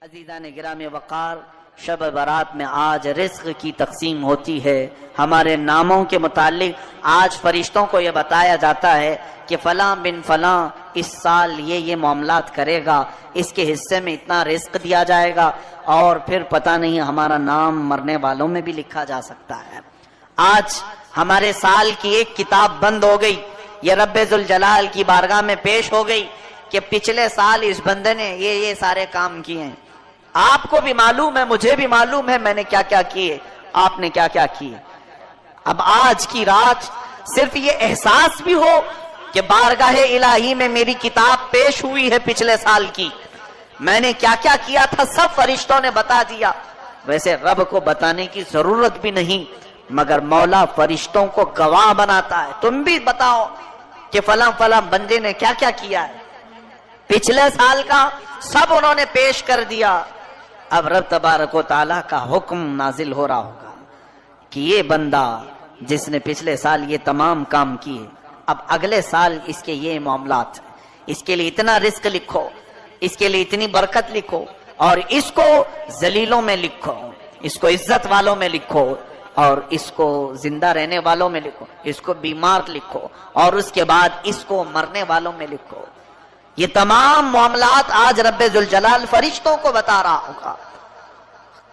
عزیزان گرامی وقار، شب برات میں آج رزق کی تقسیم ہوتی ہے۔ ہمارے ناموں کے متعلق آج فرشتوں کو یہ بتایا جاتا ہے کہ فلاں بن فلاں اس سال یہ معاملات کرے گا، اس کے حصے میں اتنا رزق دیا جائے گا، اور پھر پتہ نہیں ہمارا نام مرنے والوں میں بھی لکھا جا سکتا ہے۔ آج ہمارے سال کی ایک کتاب بند ہو گئی، یہ رب ذوالجلال کی بارگاہ میں پیش ہو گئی کہ پچھلے سال اس بندے نے یہ سارے کام کیے ہیں۔ آپ کو بھی معلوم ہے، مجھے بھی معلوم ہے میں نے کیا کیا کیے، آپ نے کیا کیا کیے۔ اب آج کی رات صرف یہ احساس بھی ہو کہ بارگاہ الہی میں میری کتاب پیش ہوئی ہے پچھلے سال کی، میں نے کیا کیا کیا تھا سب فرشتوں نے بتا دیا۔ ویسے رب کو بتانے کی ضرورت بھی نہیں، مگر مولا فرشتوں کو گواہ بناتا ہے، تم بھی بتاؤ کہ فلاں فلاں بندے نے کیا کیا کیا ہے۔ پچھلے سال کا سب انہوں نے پیش کر دیا۔ اب رب تبارک و تعالیٰ کا حکم نازل ہو رہا ہوگا کہ یہ بندہ جس نے پچھلے سال یہ تمام کام کیے، اب اگلے سال اس کے یہ معاملات، اس کے لیے اتنا رزق لکھو، اس کے لیے اتنی برکت لکھو، اور اس کو ذلیلوں میں لکھو، اس کو عزت والوں میں لکھو، اور اس کو زندہ رہنے والوں میں لکھو، اس کو بیمار لکھو، اور اس کے بعد اس کو مرنے والوں میں لکھو۔ یہ تمام معاملات آج رب ذوالجلال فرشتوں کو بتا رہا ہوگا۔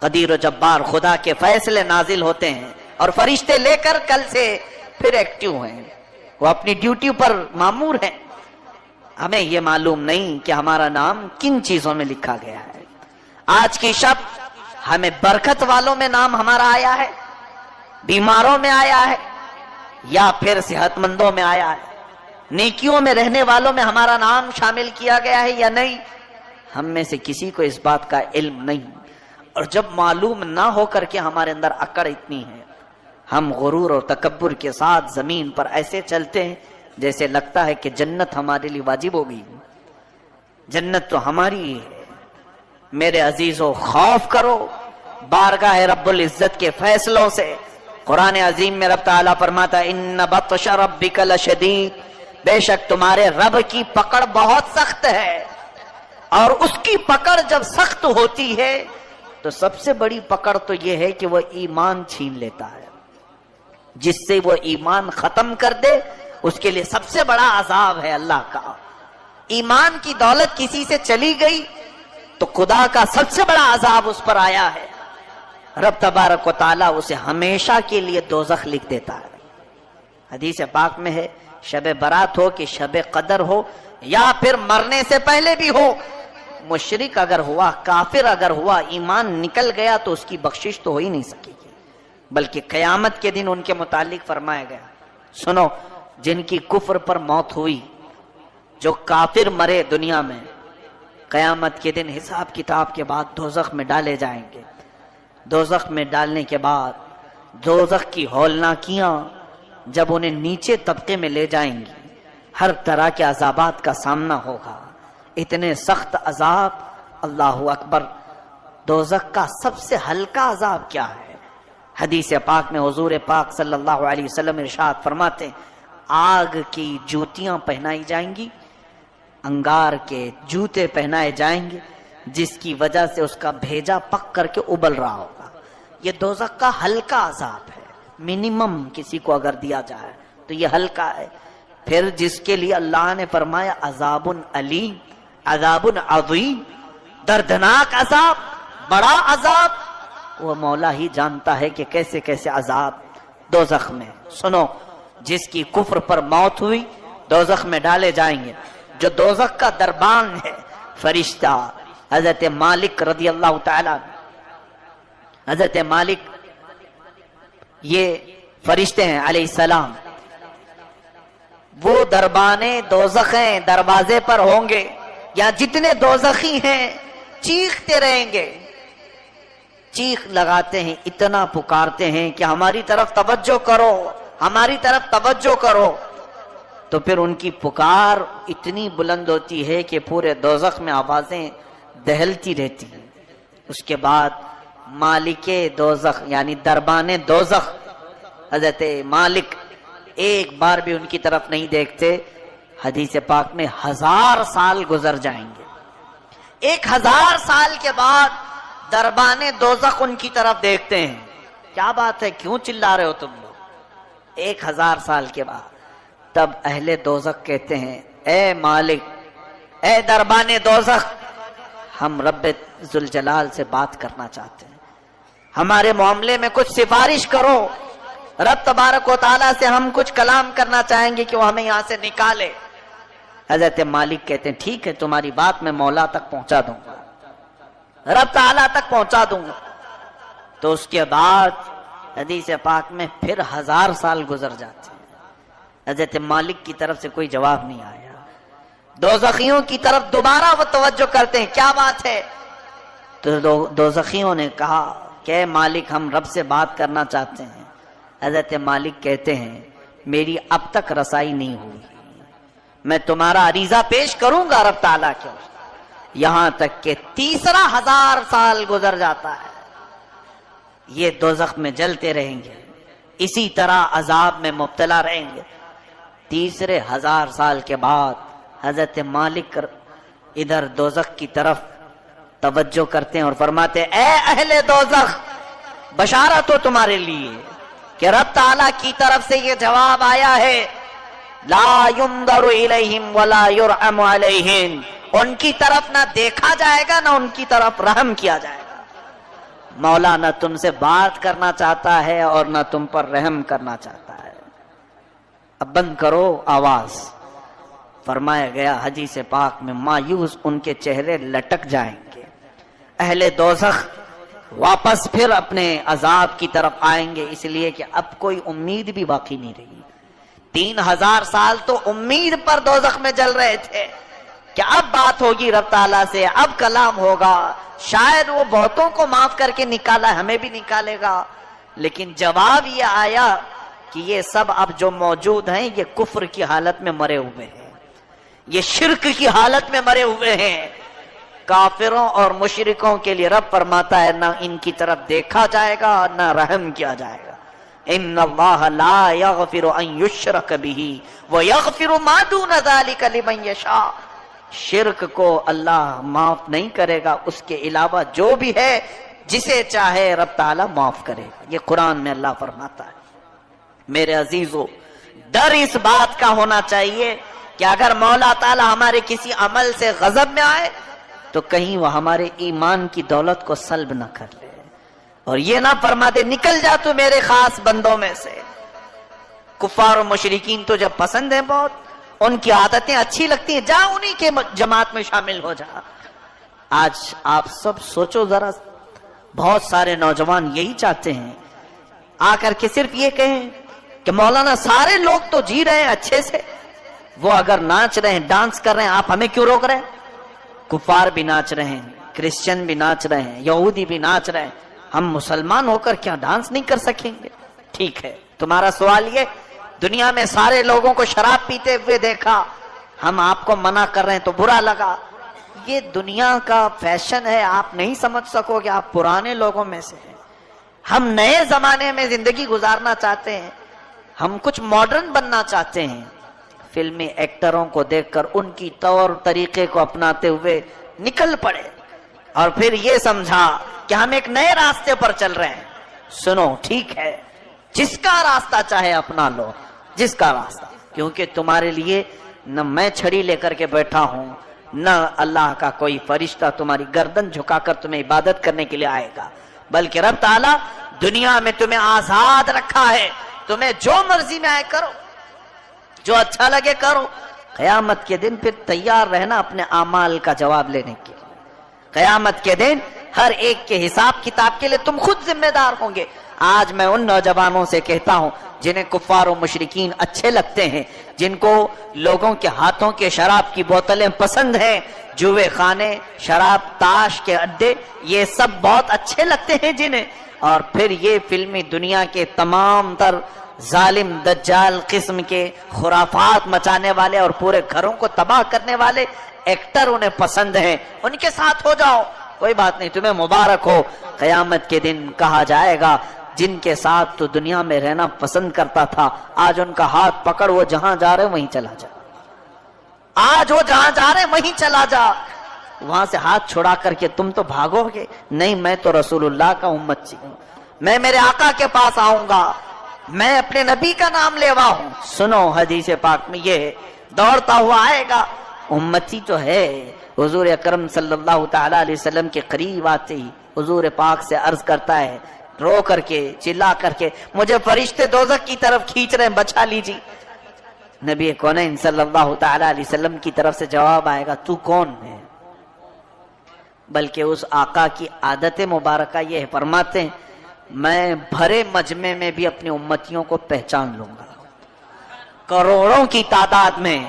قدیر و جبار خدا کے فیصلے نازل ہوتے ہیں، اور فرشتے لے کر کل سے پھر ایکٹیو ہیں، وہ اپنی ڈیوٹی پر مامور ہیں۔ ہمیں یہ معلوم نہیں کہ ہمارا نام کن چیزوں میں لکھا گیا ہے۔ آج کی شب ہمیں برکت والوں میں نام ہمارا آیا ہے، بیماروں میں آیا ہے، یا پھر صحت مندوں میں آیا ہے، نیکیوں میں رہنے والوں میں ہمارا نام شامل کیا گیا ہے یا نہیں، ہم میں سے کسی کو اس بات کا علم نہیں۔ اور جب معلوم نہ ہو کر کے ہمارے اندر اکڑ اتنی ہے، ہم غرور اور تکبر کے ساتھ زمین پر ایسے چلتے ہیں جیسے لگتا ہے کہ جنت ہمارے لیے واجب ہو گئی، جنت تو ہماری ہے۔ میرے عزیزو، خوف کرو بارگاہ رب العزت کے فیصلوں سے۔ قرآن عظیم میں رب تعالیٰ فرماتا ہے ان بطش ربک لشدید، بے شک تمہارے رب کی پکڑ بہت سخت ہے، اور اس کی پکڑ جب سخت ہوتی ہے تو سب سے بڑی پکڑ تو یہ ہے کہ وہ ایمان چھین لیتا ہے۔ جس سے وہ ایمان ختم کر دے اس کے لیے سب سے بڑا عذاب ہے اللہ کا۔ ایمان کی دولت کسی سے چلی گئی تو خدا کا سب سے بڑا عذاب اس پر آیا ہے، رب تبارک و تعالیٰ اسے ہمیشہ کے لیے دوزخ لکھ دیتا ہے۔ حدیث پاک میں ہے شب برات ہو کہ شب قدر ہو، یا پھر مرنے سے پہلے بھی ہو، مشرک اگر ہوا، کافر اگر ہوا، ایمان نکل گیا تو اس کی بخشش تو ہو ہی نہیں سکے گی، بلکہ قیامت کے دن ان کے متعلق فرمایا گیا، سنو جن کی کفر پر موت ہوئی، جو کافر مرے دنیا میں، قیامت کے دن حساب کتاب کے بعد دوزخ میں ڈالے جائیں گے۔ دوزخ میں ڈالنے کے بعد دوزخ کی ہولناکیاں جب انہیں نیچے طبقے میں لے جائیں گی، ہر طرح کے عذابات کا سامنا ہوگا، اتنے سخت عذاب۔ اللہ اکبر، دوزخ کا سب سے ہلکا عذاب کیا ہے؟ حدیث پاک میں حضور پاک صلی اللہ علیہ وسلم ارشاد فرماتے ہیں آگ کی جوتیاں پہنائی جائیں گی، انگار کے جوتے پہنائے جائیں گے، جس کی وجہ سے اس کا بھیجا پک کر کے ابل رہا ہوگا۔ یہ دوزخ کا ہلکا عذاب ہے، منیمم کسی کو اگر دیا جائے تو یہ ہلکا ہے۔ پھر جس کے لیے اللہ نے فرمایا عذاب علیم، عذاب عظیم، دردناک عذاب، بڑا عذاب، وہ مولا ہی جانتا ہے کہ کیسے کیسے عذاب دوزخ میں۔ سنو، جس کی کفر پر موت ہوئی دوزخ میں ڈالے جائیں گے۔ جو دوزخ کا دربان ہے، فرشتہ حضرت مالک رضی اللہ تعالیٰ، حضرت مالک یہ فرشتے ہیں علیہ السلام، وہ دربانے دوزخ ہیں، دروازے پر ہوں گے، یا جتنے دوزخی ہیں چیختے رہیں گے، چیخ لگاتے ہیں، اتنا پکارتے ہیں کہ ہماری طرف توجہ کرو، ہماری طرف توجہ کرو۔ تو پھر ان کی پکار اتنی بلند ہوتی ہے کہ پورے دوزخ میں آوازیں دہلتی رہتی ہیں۔ اس کے بعد مالک دوزخ یعنی دربان دوزخ حضرت مالک ایک بار بھی ان کی طرف نہیں دیکھتے، حدیث پاک میں 1000 سال گزر جائیں گے، 1000 سال کے بعد دربان دوزخ ان کی طرف دیکھتے ہیں. کیا بات ہے، کیوں چلا رہے ہو تم لوگ؟ 1000 سال کے بعد تب اہل دوزخ کہتے ہیں اے مالک، اے دربان دوزخ، ہم رب ذوالجلال سے بات کرنا چاہتے ہیں، ہمارے معاملے میں کچھ سفارش کرو. رب تبارک و تعالیٰ سے ہم کچھ کلام کرنا چاہیں گے کہ وہ ہمیں یہاں سے نکالے. حضرت مالک کہتے ہیں ٹھیک ہے، تمہاری بات میں مولا تک پہنچا دوں گا، رب تعالیٰ تک پہنچا دوں گا. تو اس کے بعد حدیث پاک میں پھر 1000 سال گزر جاتے ہیں. حضرت مالک کی طرف سے کوئی جواب نہیں آیا. دوزخیوں کی طرف دوبارہ وہ توجہ کرتے ہیں، کیا بات ہے؟ تو دوزخیوں نے کہا کہ اے مالک، ہم رب سے بات کرنا چاہتے ہیں. حضرت مالک کہتے ہیں میری اب تک رسائی نہیں ہوئی، میں تمہارا عریضہ پیش کروں گا رب تعالیٰ کے. یہاں تک کہ تیسرا 1000 سال گزر جاتا ہے. یہ دوزخ میں جلتے رہیں گے، اسی طرح عذاب میں مبتلا رہیں گے. تیسرے 1000 سال کے بعد حضرت مالک ادھر دوزخ کی طرف توجہ کرتے ہیں اور فرماتے ہیں اے اہل دوزخ، بشارت ہو تمہارے لیے کہ رب تعالیٰ کی طرف سے یہ جواب آیا ہے، لا ينظر الیہم ولا یرحم علیہم. ان کی طرف نہ دیکھا جائے گا، نہ ان کی طرف رحم کیا جائے گا. مولا نہ تم سے بات کرنا چاہتا ہے اور نہ تم پر رحم کرنا چاہتا ہے. اب بند کرو آواز. فرمایا گیا حدیث پاک میں مایوس ان کے چہرے لٹک جائیں گے. اہل دوزخ واپس پھر اپنے عذاب کی طرف آئیں گے، اس لیے کہ اب کوئی امید بھی باقی نہیں رہی. 3000 سال تو امید پر دوزخ میں جل رہے تھے کہ اب بات ہوگی رب تعالیٰ سے، اب کلام ہوگا، شاید وہ بہتوں کو معاف کر کے نکالا، ہمیں بھی نکالے گا. لیکن جواب یہ آیا کہ یہ سب اب جو موجود ہیں یہ کفر کی حالت میں مرے ہوئے ہیں، یہ شرک کی حالت میں مرے ہوئے ہیں. کافروں اور مشرکوں کے لیے رب فرماتا ہے نہ ان کی طرف دیکھا جائے گا نہ رحم کیا جائے گا. ان اللہ لا یغفر ان یشرک بہ ویغفر ما دون ذلک لمن یشاء. شرک کو اللہ معاف نہیں کرے گا، اس کے علاوہ جو بھی ہے جسے چاہے رب تعالیٰ معاف کرے گا. یہ قرآن میں اللہ فرماتا ہے. میرے عزیزو، ڈر اس بات کا ہونا چاہیے کہ اگر مولا تعالیٰ ہمارے کسی عمل سے غضب میں آئے تو کہیں وہ ہمارے ایمان کی دولت کو سلب نہ کر لے اور یہ نہ فرما دے نکل جا تو میرے خاص بندوں میں سے. کفار و مشرکین تو جب پسند ہیں بہت، ان کی عادتیں اچھی لگتی ہیں، جا انہی کے جماعت میں شامل ہو جا. آج آپ سب سوچو ذرا، بہت سارے نوجوان یہی چاہتے ہیں آ کر کے صرف یہ کہیں کہ مولانا سارے لوگ تو جی رہے ہیں اچھے سے، وہ اگر ناچ رہے ہیں، ڈانس کر رہے ہیں، آپ ہمیں کیوں روک رہے ہیں؟ کفار بھی ناچ رہے ہیں، کرسچن بھی ناچ رہے ہیں، یہودی بھی ناچ رہے ہیں، ہم مسلمان ہو کر کیا ڈانس نہیں کر سکیں گے؟ ٹھیک ہے، تمہارا سوال یہ دنیا میں سارے لوگوں کو شراب پیتے ہوئے دیکھا، ہم آپ کو منع کر رہے ہیں تو برا لگا. یہ دنیا کا فیشن ہے، آپ نہیں سمجھ سکو کہ آپ پرانے لوگوں میں سے ہیں. ہم نئے زمانے میں زندگی گزارنا چاہتے ہیں، ہم کچھ ماڈرن بننا چاہتے ہیں. فلمی ایکٹروں کو دیکھ کر ان کی طور طریقے کو اپناتے ہوئے نکل پڑے اور پھر یہ سمجھا کہ ہم ایک نئے راستے پر چل رہے ہیں. سنو، ٹھیک ہے، جس کا راستہ چاہے اپنا لو، جس کا راستہ، کیونکہ تمہارے لیے نہ میں چھڑی لے کر کے بیٹھا ہوں، نہ اللہ کا کوئی فرشتہ تمہاری گردن جھکا کر تمہیں عبادت کرنے کے لیے آئے گا، بلکہ رب تعالیٰ دنیا میں تمہیں آزاد رکھا ہے. تمہیں جو مرضی میں آئے کرو، جو اچھا لگے کرو. قیامت کے دن پھر تیار رہنا اپنے اعمال کا جواب لینے کے لیے. قیامت کے دن ہر ایک کے حساب کتاب کے لیے تم خود ذمہ دار ہوں گے. آج میں ان نوجوانوں سے کہتا ہوں جنہیں کفار و مشرکین اچھے لگتے ہیں، جن کو لوگوں کے ہاتھوں کے شراب کی بوتلیں پسند ہیں، جوے خانے، شراب، تاش کے اڈے، یہ سب بہت اچھے لگتے ہیں جنہیں، اور پھر یہ فلمی دنیا کے تمام تر ظالم دجال قسم کے خرافات مچانے والے اور پورے گھروں کو تباہ کرنے والے ایکٹر انہیں پسند ہیں. ان کے ساتھ ہو جاؤ، کوئی بات نہیں، تمہیں مبارک ہو. قیامت کے دن کہا جائے گا جن کے ساتھ تو دنیا میں رہنا پسند کرتا تھا، آج ان کا ہاتھ پکڑ، وہ جہاں جا رہے وہیں چلا جا. آج وہ جہاں جا رہے وہیں چلا جا. وہاں سے ہاتھ چھڑا کر کے تم تو بھاگو گے، نہیں میں تو رسول اللہ کا امتی ہوں، میں میرے آقا کے پاس آؤں گا، میں اپنے نبی کا نام لیوا ہوں۔ سنو حدیث پاک میں یہ دوڑتا ہوا آئے گا، امتی جو ہے حضور اکرم صلی اللہ تعالی علیہ وسلم کے قریب آتے ہی حضور پاک سے عرض کرتا ہے رو کر کے چلا کر کے، مجھے فرشتے دوزخ کی طرف کھینچ رہے ہیں، بچا لیجیے۔ نبی کونین صلی اللہ تعالی علیہ وسلم کی طرف سے جواب آئے گا تو کون ہے؟ بلکہ اس آقا کی عادت مبارکہ یہ ہے، فرماتے ہیں میں بھرے مجمع میں بھی اپنی امتیوں کو پہچان لوں گا، کروڑوں کی تعداد میں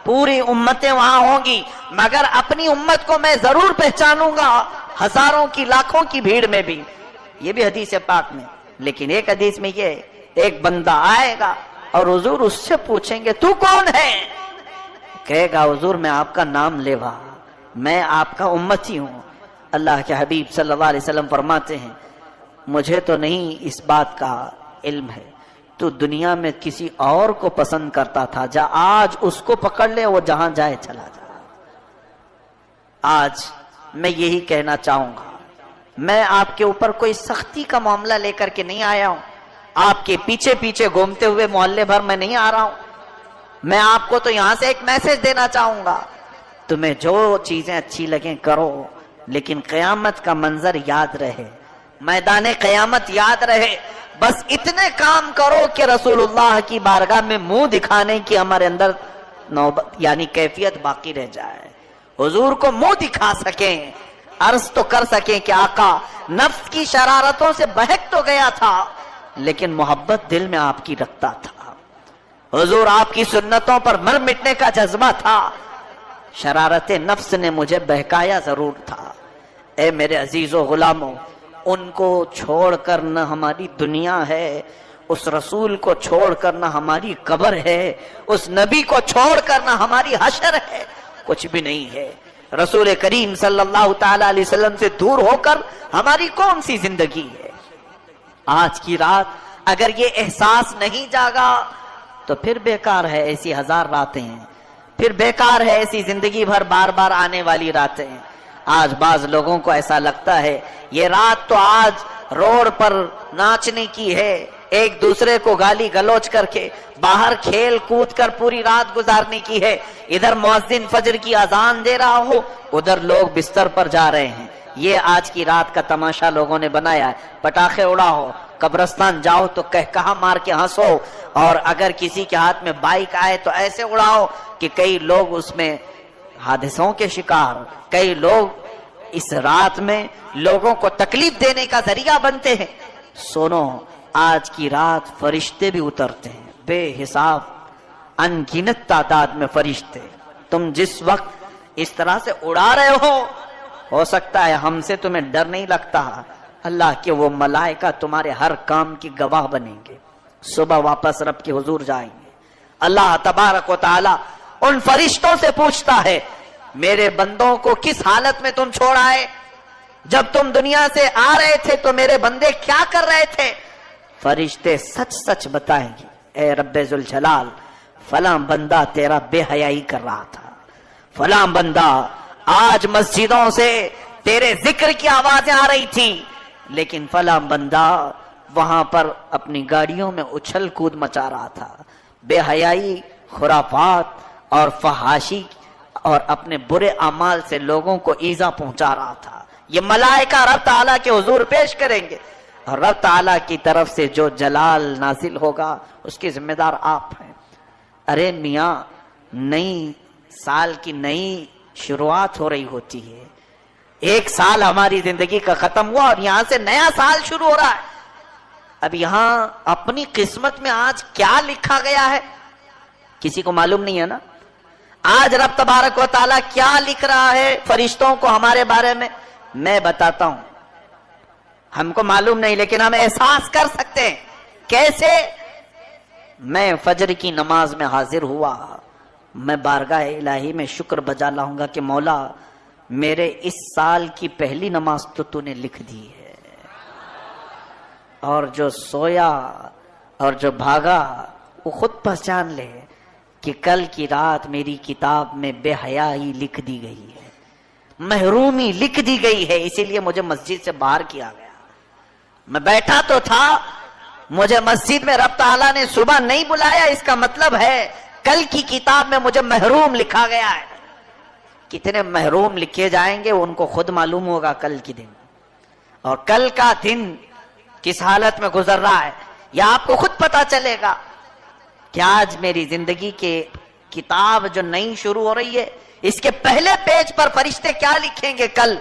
پوری امتیں وہاں ہوں گی، مگر اپنی امت کو میں ضرور پہچانوں گا، ہزاروں کی لاکھوں کی بھیڑ میں بھی۔ یہ بھی حدیث پاک میں، لیکن ایک حدیث میں یہ ایک بندہ آئے گا اور حضور اس سے پوچھیں گے تو کون ہے؟ کہے گا حضور میں آپ کا نام لیوا، میں آپ کا امتی ہوں۔ اللہ کے حبیب صلی اللہ علیہ وسلم فرماتے ہیں مجھے تو نہیں اس بات کا علم ہے، تو دنیا میں کسی اور کو پسند کرتا تھا، جا آج اس کو پکڑ لے، وہ جہاں جائے چلا جا۔ آج میں یہی کہنا چاہوں گا، میں آپ کے اوپر کوئی سختی کا معاملہ لے کر کے نہیں آیا ہوں، آپ کے پیچھے پیچھے گھومتے ہوئے محلے بھر میں نہیں آ رہا ہوں، میں آپ کو تو یہاں سے ایک میسج دینا چاہوں گا، تمہیں جو چیزیں اچھی لگیں کرو، لیکن قیامت کا منظر یاد رہے، میدان قیامت یاد رہے، بس اتنے کام کرو کہ رسول اللہ کی بارگاہ میں منہ دکھانے کی ہمارے اندر نوبت یعنی کیفیت باقی رہ جائے، حضور کو منہ دکھا سکیں، عرض تو کر سکیں کہ آقا نفس کی شرارتوں سے بہک تو گیا تھا لیکن محبت دل میں آپ کی رکھتا تھا، حضور آپ کی سنتوں پر مر مٹنے کا جذبہ تھا، شرارت نفس نے مجھے بہکایا ضرور تھا۔ اے میرے عزیز و غلاموں، ان کو چھوڑ کر نہ ہماری دنیا ہے، اس رسول کو چھوڑ کر نہ ہماری قبر ہے، اس نبی کو چھوڑ کر نہ ہماری حشر ہے، کچھ بھی نہیں ہے۔ رسول کریم صلی اللہ تعالی علیہ وسلم سے دور ہو کر ہماری کون سی زندگی ہے؟ آج کی رات اگر یہ احساس نہیں جاگا تو پھر بیکار ہے، ایسی ہزار راتیں ہیں، پھر بیکار ہے ایسی زندگی بھر بار بار آنے والی راتیں ہیں۔ آج بعض لوگوں کو ایسا لگتا ہے یہ رات تو آج روڈ پر ناچنے کی ہے، ایک دوسرے کو گالی گلوچ کر کے باہر کھیل کود کر پوری رات گزارنے کی ہے، ادھر مؤذن فجر کی اذان دے رہا ہو، ادھر لوگ بستر پر جا رہے ہیں، یہ آج کی رات کا تماشا لوگوں نے بنایا ہے۔ پٹاخے اڑاؤ، قبرستان جاؤ تو کہا مار کے ہنسو، اور اگر کسی کے ہاتھ میں بائک آئے تو ایسے اڑاؤ کہ کئی لوگ اس میں حادثوں کے شکار، کئی لوگ اس رات میں لوگوں کو تکلیف دینے کا ذریعہ بنتے ہیں۔ سنو، آج کی رات فرشتے بھی اترتے ہیں، بے حساب ان گنت تعداد میں فرشتے، تم جس وقت اس طرح سے اڑا رہے ہو سکتا ہے ہم سے تمہیں ڈر نہیں لگتا، اللہ کے وہ ملائکہ تمہارے ہر کام کی گواہ بنیں گے، صبح واپس رب کے حضور جائیں گے۔ اللہ تبارک و تعالی ان فرشتوں سے پوچھتا ہے میرے بندوں کو کس حالت میں تم چھوڑ آئے؟ جب تم دنیا سے آ رہے تھے تو میرے بندے کیا کر رہے تھے؟ فرشتے سچ سچ بتائیں گے، اے رب ذوالجلال فلاں بندہ تیرا بے حیائی کر رہا تھا، فلاں بندہ آج مسجدوں سے تیرے ذکر کی آوازیں آ رہی تھی، لیکن فلاں بندہ وہاں پر اپنی گاڑیوں میں اچھل کود مچا رہا تھا، بے حیائی، خرافات اور فحاشی اور اپنے برے اعمال سے لوگوں کو ایذا پہنچا رہا تھا۔ یہ ملائکہ رب تعالیٰ کے حضور پیش کریں گے، اور رب تعالیٰ کی طرف سے جو جلال نازل ہوگا اس کی ذمہ دار آپ ہیں۔ ارے میاں، نئی سال کی نئی شروعات ہو رہی ہوتی ہے، ایک سال ہماری زندگی کا ختم ہوا اور یہاں سے نیا سال شروع ہو رہا ہے۔ اب یہاں اپنی قسمت میں آج کیا لکھا گیا ہے کسی کو معلوم نہیں ہے نا۔ آج رب تبارک و تعالیٰ کیا لکھ رہا ہے فرشتوں کو ہمارے بارے میں، میں بتاتا ہوں، ہم کو معلوم نہیں لیکن ہم احساس کر سکتے ہیں۔ کیسے؟ میں فجر کی نماز میں حاضر ہوا، میں بارگاہ الہی میں شکر بجا لاؤں گا کہ مولا میرے اس سال کی پہلی نماز تو نے لکھ دی ہے، اور جو سویا اور جو بھاگا وہ خود پہچان لے کہ کل کی رات میری کتاب میں بے حیائی لکھ دی گئی ہے۔ محرومی لکھ دی گئی ہے، اسی لیے مجھے مسجد سے باہر کیا گیا۔ میں بیٹھا تو تھا، مجھے مسجد میں رب تعالیٰ نے صبح نہیں بلایا، اس کا مطلب ہے کل کی کتاب میں مجھے محروم لکھا گیا ہے۔ کتنے محروم لکھے جائیں گے ان کو خود معلوم ہوگا کل کی دن، اور کل کا دن کس حالت میں گزر رہا ہے یہ آپ کو خود پتا چلے گا کہ آج میری زندگی کے کتاب جو نئی شروع ہو رہی ہے اس کے پہلے پیج پر فرشتے کیا لکھیں گے کل۔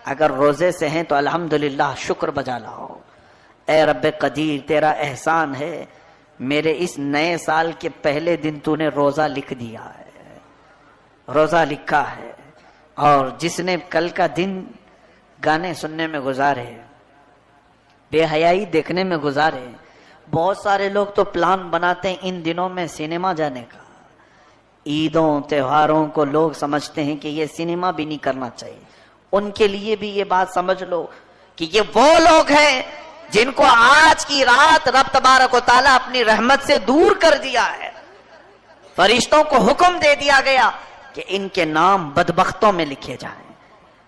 اگر روزے سے ہیں تو الحمدللہ شکر بجا لاؤ، اے رب قدیر تیرا احسان ہے، میرے اس نئے سال کے پہلے دن تو نے روزہ لکھ دیا ہے، روزہ لکھا ہے۔ اور جس نے کل کا دن گانے سننے میں گزارے، بے حیائی دیکھنے میں گزارے، بہت سارے لوگ تو پلان بناتے ہیں ان دنوں میں سینما جانے کا۔ عیدوں تہواروں کو لوگ سمجھتے ہیں کہ یہ سینما بھی نہیں کرنا چاہیے، ان کے لیے بھی یہ بات سمجھ لو کہ یہ وہ لوگ ہیں جن کو آج کی رات رب تبارک و تعالیٰ اپنی رحمت سے دور کر دیا ہے۔ فرشتوں کو حکم دے دیا گیا کہ ان کے نام بدبختوں میں لکھے جائیں،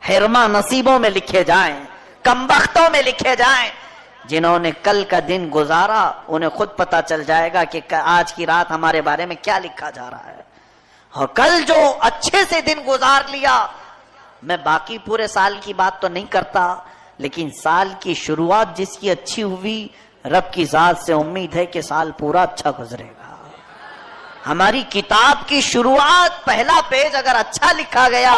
حرما نصیبوں میں لکھے جائیں، کمبختوں میں لکھے جائیں۔ جنہوں نے کل کا دن گزارا انہیں خود پتا چل جائے گا کہ آج کی رات ہمارے بارے میں کیا لکھا جا رہا ہے۔ اور کل جو اچھے سے دن گزار لیا، میں باقی پورے سال کی بات تو نہیں کرتا، لیکن سال کی شروعات جس کی اچھی ہوئی، رب کی ذات سے امید ہے کہ سال پورا اچھا گزرے گا۔ ہماری کتاب کی شروعات پہلا پیج اگر اچھا لکھا گیا،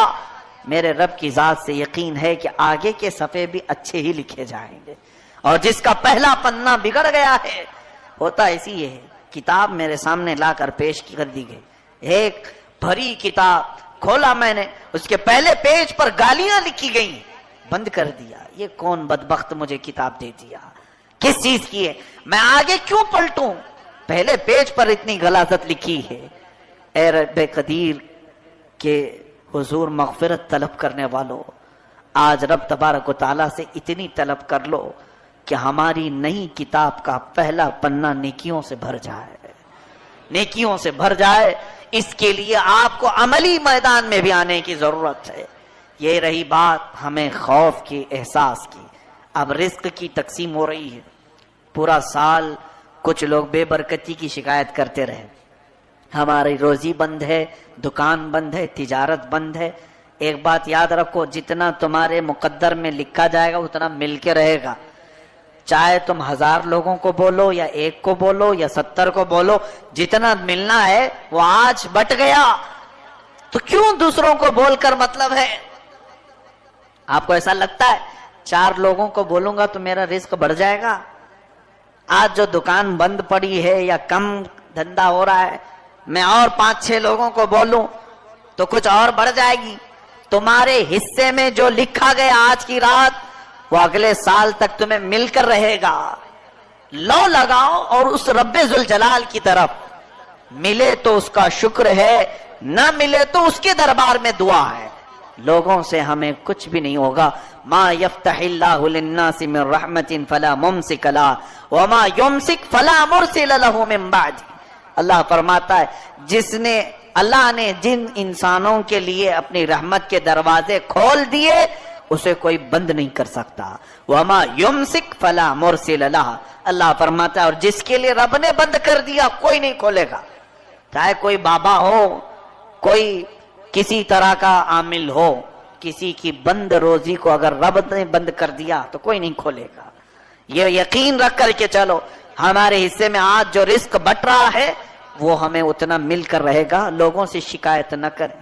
میرے رب کی ذات سے یقین ہے کہ آگے کے صفحے بھی اچھے ہی لکھے جائیں گے۔ اور جس کا پہلا پنہ بگڑ گیا ہے، ہوتا ایسی ہے، کتاب میرے سامنے لا کر پیش کر دی گئی، ایک بھری کتاب کھولا میں نے، اس کے پہلے پیج پر گالیاں لکھی گئیں، بند کر دیا۔ یہ کون بدبخت مجھے کتاب دے دیا، کس چیز کی ہے، میں آگے کیوں پلٹوں، پہلے پیج پر اتنی غلاظت لکھی ہے۔ اے رب قدیر کے حضور مغفرت طلب کرنے والوں، آج رب تبارک و تعالیٰ سے اتنی طلب کر لو کہ ہماری نئی کتاب کا پہلا پنہ نیکیوں سے بھر جائے، نیکیوں سے بھر جائے۔ اس کے لیے آپ کو عملی میدان میں بھی آنے کی ضرورت ہے۔ یہ رہی بات ہمیں خوف کی، احساس کی۔ اب رزق کی تقسیم ہو رہی ہے، پورا سال کچھ لوگ بے برکتی کی شکایت کرتے رہے، ہماری روزی بند ہے، دکان بند ہے، تجارت بند ہے۔ ایک بات یاد رکھو، جتنا تمہارے مقدر میں لکھا جائے گا اتنا مل کے رہے گا، چاہے تم 1000 لوگوں کو بولو یا 1 کو بولو یا 70 کو بولو، جتنا ملنا ہے وہ آج بٹ گیا، تو کیوں دوسروں کو بول کر مطلب ہے؟ آپ کو ایسا لگتا ہے 4 لوگوں کو بولوں گا تو میرا رزق بڑھ جائے گا؟ آج جو دکان بند پڑی ہے یا کم دھندا ہو رہا ہے، میں اور 5-6 لوگوں کو بولوں تو کچھ اور بڑھ جائے گی۔ تمہارے حصے میں جو لکھا گیا آج کی رات وہ اگلے سال تک تمہیں مل کر رہے گا۔ لو لگاؤ اور اس رب ذوالجلال کی طرف، ملے تو اس کا شکر ہے، نہ ملے تو اس کے دربار میں دعا ہے۔ لوگوں سے ہمیں کچھ بھی نہیں ہوگا۔ ما یفتح اللہ للناس من رحمت فلا ممسک لها وما یمسک فلا مرسل له من بعد۔ اللہ فرماتا ہے اللہ نے جن انسانوں کے لیے اپنی رحمت کے دروازے کھول دیے اسے کوئی بند نہیں کر سکتا۔ وما یمسک فلا مرسل لها، اللہ فرماتا ہے اور جس کے لیے رب نے بند کر دیا کوئی نہیں کھولے گا، چاہے کوئی بابا ہو، کوئی کسی طرح کا عامل ہو، کسی کی بند روزی کو اگر رب نے بند کر دیا تو کوئی نہیں کھولے گا۔ یہ یقین رکھ کر کے چلو، ہمارے حصے میں آج جو رزق بٹ رہا ہے وہ ہمیں اتنا مل کر رہے گا، لوگوں سے شکایت نہ کریں۔